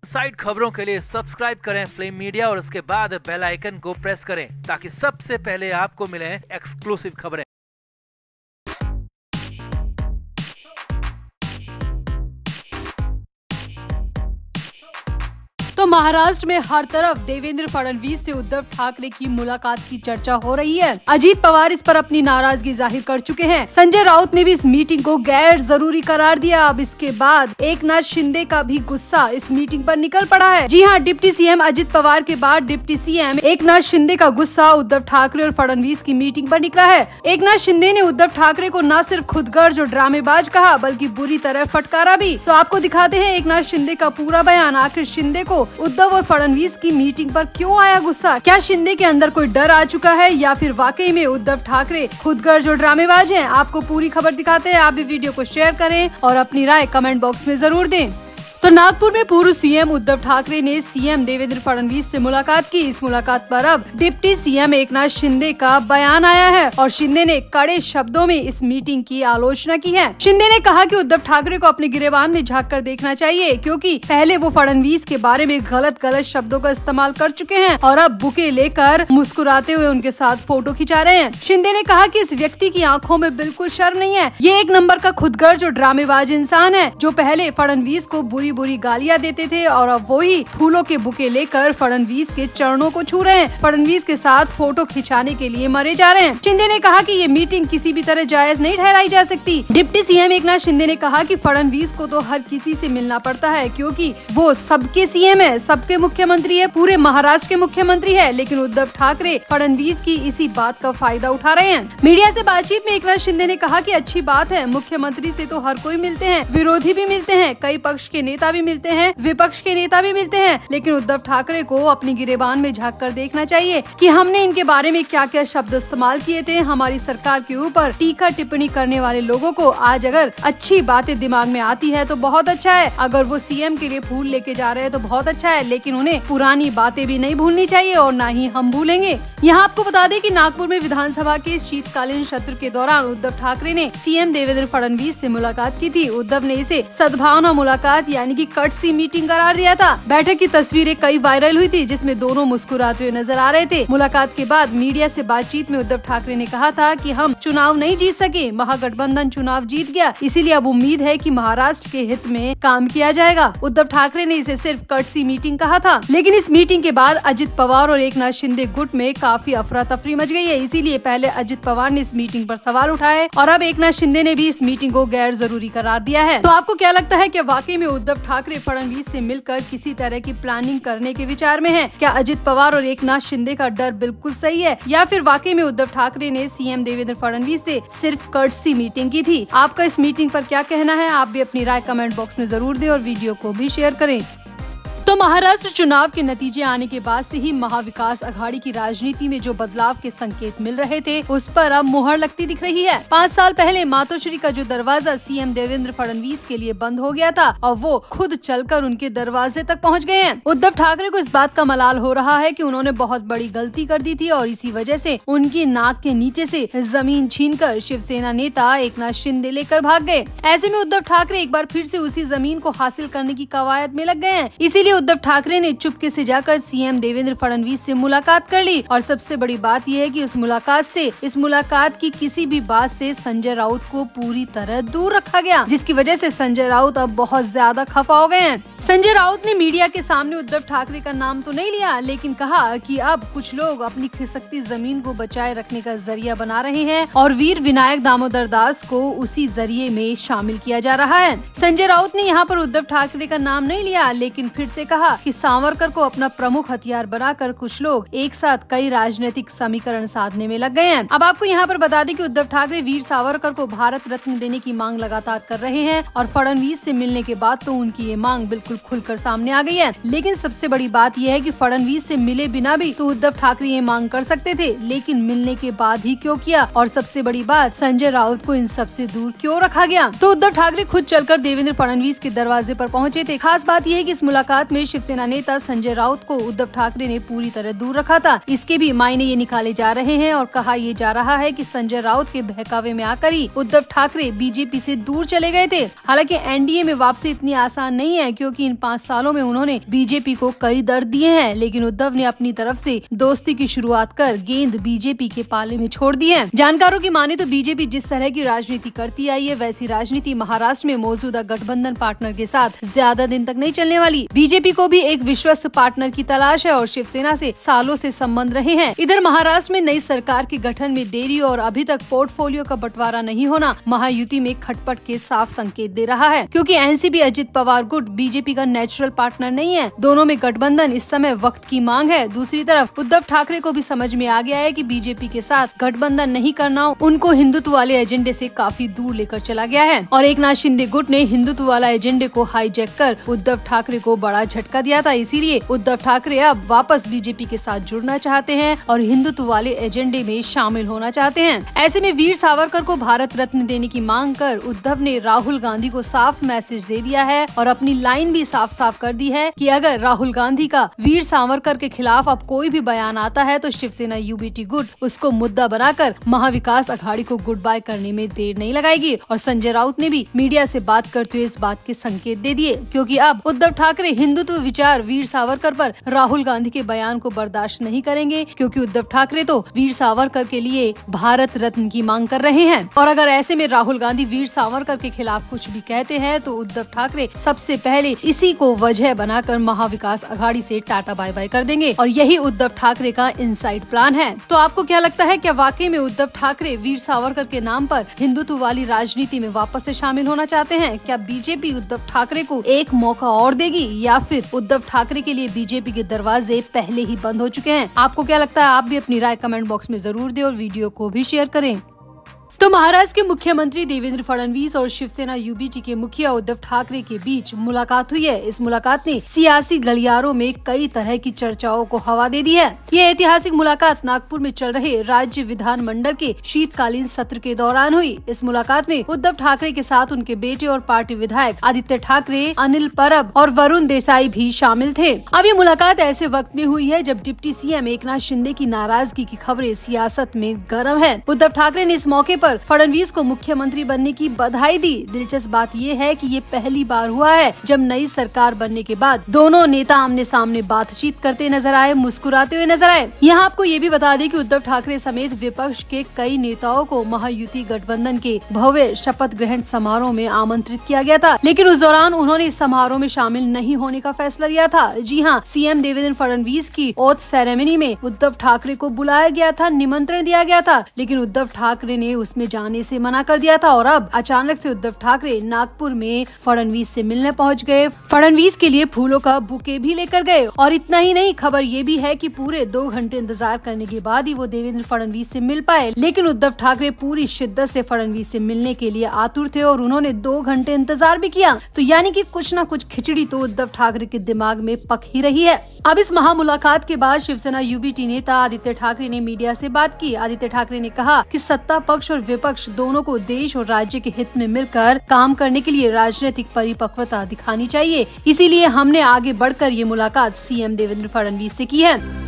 Side खबरों के लिए सब्सक्राइब करें फ्लेम मीडिया और उसके बाद बेल आइकन को प्रेस करें ताकि सबसे पहले आपको मिले एक्सक्लूसिव खबरें। तो महाराष्ट्र में हर तरफ देवेंद्र फडणवीस से उद्धव ठाकरे की मुलाकात की चर्चा हो रही है। अजीत पवार इस पर अपनी नाराजगी जाहिर कर चुके हैं। संजय राउत ने भी इस मीटिंग को गैर जरूरी करार दिया। अब इसके बाद एकनाथ शिंदे का भी गुस्सा इस मीटिंग पर निकल पड़ा है। जी हां, डिप्टी सीएम अजित पवार के बाद डिप्टी सीएम एकनाथ शिंदे का गुस्सा उद्धव ठाकरे और फडणवीस की मीटिंग पर निकला है। एकनाथ शिंदे ने उद्धव ठाकरे को न सिर्फ खुदगर्ज और ड्रामेबाज कहा बल्कि बुरी तरह फटकारा भी। तो आपको दिखाते हैं एकनाथ शिंदे का पूरा बयान। आखिर शिंदे को उद्धव और फडणवीस की मीटिंग पर क्यों आया गुस्सा? क्या शिंदे के अंदर कोई डर आ चुका है या फिर वाकई में उद्धव ठाकरे खुदगर्ज और ड्रामेबाज हैं? आपको पूरी खबर दिखाते हैं। आप भी वीडियो को शेयर करें और अपनी राय कमेंट बॉक्स में जरूर दें। तो नागपुर में पूर्व सीएम उद्धव ठाकरे ने सीएम देवेंद्र फडणवीस से मुलाकात की। इस मुलाकात पर अब डिप्टी सीएम एकनाथ शिंदे का बयान आया है और शिंदे ने कड़े शब्दों में इस मीटिंग की आलोचना की है। शिंदे ने कहा कि उद्धव ठाकरे को अपने गिरेबान में झांक कर देखना चाहिए क्योंकि पहले वो फडणवीस के बारे में गलत शब्दों का इस्तेमाल कर चुके हैं और अब बुके लेकर मुस्कुराते हुए उनके साथ फोटो खिंचा रहे हैं। शिंदे ने कहा कि इस व्यक्ति की आंखों में बिल्कुल शर्म नहीं है। ये एक नंबर का खुदगर्ज और ड्रामेबाज इंसान है जो पहले फडणवीस को बुरी गालियां देते थे और अब वही फूलों के बुके लेकर फडणवीस के चरणों को छू रहे हैं। फडणवीस के साथ फोटो खिंचाने के लिए मरे जा रहे हैं। शिंदे ने कहा कि ये मीटिंग किसी भी तरह जायज नहीं ठहराई जा सकती। डिप्टी सीएम एकनाथ शिंदे ने कहा कि फडणवीस को तो हर किसी से मिलना पड़ता है क्योंकि वो सबके सीएम है, सबके मुख्यमंत्री है, पूरे महाराष्ट्र के मुख्यमंत्री है। लेकिन उद्धव ठाकरे फडणवीस की इसी बात का फायदा उठा रहे हैं। मीडिया से बातचीत में एकनाथ शिंदे ने कहा कि अच्छी बात है, मुख्यमंत्री से तो हर कोई मिलते हैं, विरोधी भी मिलते हैं, कई पक्ष के नेता भी मिलते हैं, विपक्ष के नेता भी मिलते हैं, लेकिन उद्धव ठाकरे को अपनी गिरेबान में झांक कर देखना चाहिए कि हमने इनके बारे में क्या क्या शब्द इस्तेमाल किए थे। हमारी सरकार के ऊपर टीका टिप्पणी करने वाले लोगों को आज अगर अच्छी बातें दिमाग में आती है तो बहुत अच्छा है, अगर वो सीएम के लिए फूल लेके जा रहे हैं तो बहुत अच्छा है, लेकिन उन्हें पुरानी बातें भी नहीं भूलनी चाहिए और न ही हम भूलेंगे। यहाँ आपको बता दें कि नागपुर में विधानसभा के शीतकालीन सत्र के दौरान उद्धव ठाकरे ने सीएम देवेंद्र फडणवीस से मुलाकात की थी। उद्धव ने इसे सद्भावना मुलाकात यानी कि कटसी मीटिंग करार दिया था। बैठक की तस्वीरें कई वायरल हुई थी जिसमें दोनों मुस्कुराते हुए नजर आ रहे थे। मुलाकात के बाद मीडिया से बातचीत में उद्धव ठाकरे ने कहा था कि हम चुनाव नहीं जीत सके, महागठबंधन चुनाव जीत गया, इसीलिए अब उम्मीद है कि महाराष्ट्र के हित में काम किया जाएगा। उद्धव ठाकरे ने इसे सिर्फ कटसी मीटिंग कहा था, लेकिन इस मीटिंग के बाद अजित पवार और एकनाथ शिंदे गुट में काफी अफरा तफरी मच गई है। इसीलिए पहले अजित पवार ने इस मीटिंग पर सवाल उठाए और अब एकनाथ शिंदे ने भी इस मीटिंग को गैर जरूरी करार दिया है। तो आपको क्या लगता है कि वाकई में उद्धव ठाकरे फडणवीस से मिलकर किसी तरह की प्लानिंग करने के विचार में हैं? क्या अजित पवार और एकनाथ शिंदे का डर बिल्कुल सही है या फिर वाकई में उद्धव ठाकरे ने सीएम देवेंद्र फडणवीस से सिर्फ कर्टसी मीटिंग की थी? आपका इस मीटिंग पर क्या कहना है? आप भी अपनी राय कमेंट बॉक्स में जरूर दें और वीडियो को भी शेयर करें। तो महाराष्ट्र चुनाव के नतीजे आने के बाद से ही महाविकास अघाड़ी की राजनीति में जो बदलाव के संकेत मिल रहे थे उस पर अब मुहर लगती दिख रही है। 5 साल पहले मातोश्री का जो दरवाजा सीएम देवेंद्र फडणवीस के लिए बंद हो गया था और वो खुद चलकर उनके दरवाजे तक पहुंच गए हैं। उद्धव ठाकरे को इस बात का मलाल हो रहा है कि उन्होंने बहुत बड़ी गलती कर दी थी और इसी वजह से उनकी नाक के नीचे से जमीन छीनकर शिवसेना नेता एकनाथ शिंदे लेकर भाग गए। ऐसे में उद्धव ठाकरे एक बार फिर से उसी जमीन को हासिल करने की कवायद में लग गए हैं। इसीलिए उद्धव ठाकरे ने चुपके से जाकर सीएम देवेंद्र फडणवीस से मुलाकात कर ली और सबसे बड़ी बात यह है कि इस मुलाकात की किसी भी बात से संजय राउत को पूरी तरह दूर रखा गया, जिसकी वजह से संजय राउत अब बहुत ज्यादा खफा हो गए हैं। संजय राउत ने मीडिया के सामने उद्धव ठाकरे का नाम तो नहीं लिया, लेकिन कहा कि अब कुछ लोग अपनी खिसकती जमीन को बचाए रखने का जरिया बना रहे हैं और वीर विनायक दामोदर दास को उसी जरिए में शामिल किया जा रहा है। संजय राउत ने यहाँ पर उद्धव ठाकरे का नाम नहीं लिया, लेकिन फिर से कहा कि सावरकर को अपना प्रमुख हथियार बनाकर कुछ लोग एक साथ कई राजनीतिक समीकरण साधने में लग गए हैं। अब आपको यहाँ पर बता दें कि उद्धव ठाकरे वीर सावरकर को भारत रत्न देने की मांग लगातार कर रहे हैं और फडणवीस से मिलने के बाद तो उनकी ये मांग बिल्कुल खुलकर सामने आ गई है। लेकिन सबसे बड़ी बात यह है कि फडणवीस से मिले बिना भी तो उद्धव ठाकरे ये मांग कर सकते थे, लेकिन मिलने के बाद ही क्यों किया? और सबसे बड़ी बात, संजय राउत को इन सबसे दूर क्यों रखा गया? तो उद्धव ठाकरे खुद चलकर देवेंद्र फडणवीस के दरवाजे पर पहुंचे थे। खास बात यह है कि इस मुलाकात में से शिवसेना नेता संजय राउत को उद्धव ठाकरे ने पूरी तरह दूर रखा था। इसके भी मायने ये निकाले जा रहे हैं और कहा ये जा रहा है कि संजय राउत के बहकावे में आकर ही उद्धव ठाकरे बीजेपी से दूर चले गए थे। हालांकि एनडीए में वापसी इतनी आसान नहीं है, क्योंकि इन 5 सालों में उन्होंने बीजेपी को कई दर्द दिए हैं, लेकिन उद्धव ने अपनी तरफ से दोस्ती की शुरुआत कर गेंद बीजेपी के पाले में छोड़ दी है। जानकारों की माने तो बीजेपी जिस तरह की राजनीति करती आई है, वैसी राजनीति महाराष्ट्र में मौजूदा गठबंधन पार्टनर के साथ ज्यादा दिन तक नहीं चलने वाली। बीजेपी को भी एक विश्वस्त पार्टनर की तलाश है और शिवसेना से सालों से संबंध रहे हैं। इधर महाराष्ट्र में नई सरकार के गठन में देरी और अभी तक पोर्टफोलियो का बंटवारा नहीं होना महायुति में खटपट के साफ संकेत दे रहा है, क्योंकि एनसीपी अजित पवार गुट बीजेपी का नेचुरल पार्टनर नहीं है। दोनों में गठबंधन इस समय वक्त की मांग है। दूसरी तरफ उद्धव ठाकरे को भी समझ में आ गया है कि बीजेपी के साथ गठबंधन नहीं करना उनको हिंदुत्व वाले एजेंडे से काफी दूर लेकर चला गया है और एकनाथ शिंदे गुट ने हिंदुत्व वाला एजेंडे को हाईजैक कर उद्धव ठाकरे को बड़ा झटका दिया था। इसीलिए उद्धव ठाकरे अब वापस बीजेपी के साथ जुड़ना चाहते हैं और हिंदुत्व वाले एजेंडे में शामिल होना चाहते हैं। ऐसे में वीर सावरकर को भारत रत्न देने की मांग कर उद्धव ने राहुल गांधी को साफ मैसेज दे दिया है और अपनी लाइन भी साफ साफ कर दी है कि अगर राहुल गांधी का वीर सावरकर के खिलाफ अब कोई भी बयान आता है तो शिवसेना यूबीटी गुट उसको मुद्दा बनाकर महाविकास अघाड़ी को गुड बाय करने में देर नहीं लगाएगी। और संजय राउत ने भी मीडिया से बात करते हुए इस बात के संकेत दे दिए, क्योंकि अब उद्धव ठाकरे हिंदुत्व विचार वीर सावरकर पर राहुल गांधी के बयान को बर्दाश्त नहीं करेंगे, क्योंकि उद्धव ठाकरे तो वीर सावरकर के लिए भारत रत्न की मांग कर रहे हैं। और अगर ऐसे में राहुल गांधी वीर सावरकर के खिलाफ कुछ भी कहते हैं तो उद्धव ठाकरे सबसे पहले इसी को वजह बनाकर महाविकास अघाड़ी से टाटा बाय बाय कर देंगे और यही उद्धव ठाकरे का इनसाइड प्लान है। तो आपको क्या लगता है, क्या वाकई में उद्धव ठाकरे वीर सावरकर के नाम पर हिंदुत्व वाली राजनीति में वापस से शामिल होना चाहते हैं? क्या बीजेपी उद्धव ठाकरे को एक मौका और देगी या फिर उद्धव ठाकरे के लिए बीजेपी के दरवाजे पहले ही बंद हो चुके हैं? आपको क्या लगता है? आप भी अपनी राय कमेंट बॉक्स में जरूर दें और वीडियो को भी शेयर करें। तो महाराष्ट्र के मुख्यमंत्री देवेंद्र फडणवीस और शिवसेना यूबीटी के मुखिया उद्धव ठाकरे के बीच मुलाकात हुई है। इस मुलाकात ने सियासी गलियारों में कई तरह की चर्चाओं को हवा दे दी है। ये ऐतिहासिक मुलाकात नागपुर में चल रहे राज्य विधानमंडल के शीतकालीन सत्र के दौरान हुई। इस मुलाकात में उद्धव ठाकरे के साथ उनके बेटे और पार्टी विधायक आदित्य ठाकरे, अनिल परब और वरुण देसाई भी शामिल थे। अब ये मुलाकात ऐसे वक्त में हुई है जब डिप्टी सीएम एकनाथ शिंदे की नाराजगी की खबरें सियासत में गर्म है। उद्धव ठाकरे ने इस मौके पर फडणवीस को मुख्यमंत्री बनने की बधाई दी। दिलचस्प बात ये है कि ये पहली बार हुआ है जब नई सरकार बनने के बाद दोनों नेता आमने सामने बातचीत करते नजर आए, मुस्कुराते हुए नजर आए। यहाँ आपको ये भी बता दें कि उद्धव ठाकरे समेत विपक्ष के कई नेताओं को महायुति गठबंधन के भव्य शपथ ग्रहण समारोह में आमंत्रित किया गया था, लेकिन उस दौरान उन्होंने इस समारोह में शामिल नहीं होने का फैसला लिया था। जी हाँ, सीएम देवेंद्र फडणवीस की ओथ सेरेमनी में उद्धव ठाकरे को बुलाया गया था, निमंत्रण दिया गया था, लेकिन उद्धव ठाकरे ने उसमें जाने से मना कर दिया था और अब अचानक से उद्धव ठाकरे नागपुर में फडणवीस से मिलने पहुंच गए। फडणवीस के लिए फूलों का बुके भी लेकर गए और इतना ही नहीं, खबर ये भी है कि पूरे 2 घंटे इंतजार करने के बाद ही वो देवेंद्र फडणवीस से मिल पाए। लेकिन उद्धव ठाकरे पूरी शिद्दत से फडणवीस से मिलने के लिए आतुर थे और उन्होंने 2 घंटे इंतजार भी किया। तो यानी कि कुछ न कुछ खिचड़ी तो उद्धव ठाकरे के दिमाग में पक ही रही है। अब इस महामुलाकात के बाद शिवसेना यूबीटी नेता आदित्य ठाकरे ने मीडिया से बात की। आदित्य ठाकरे ने कहा कि सत्ता पक्ष और विपक्ष दोनों को देश और राज्य के हित में मिलकर काम करने के लिए राजनीतिक परिपक्वता दिखानी चाहिए, इसीलिए हमने आगे बढ़कर ये मुलाकात सीएम देवेंद्र फडणवीस से की है।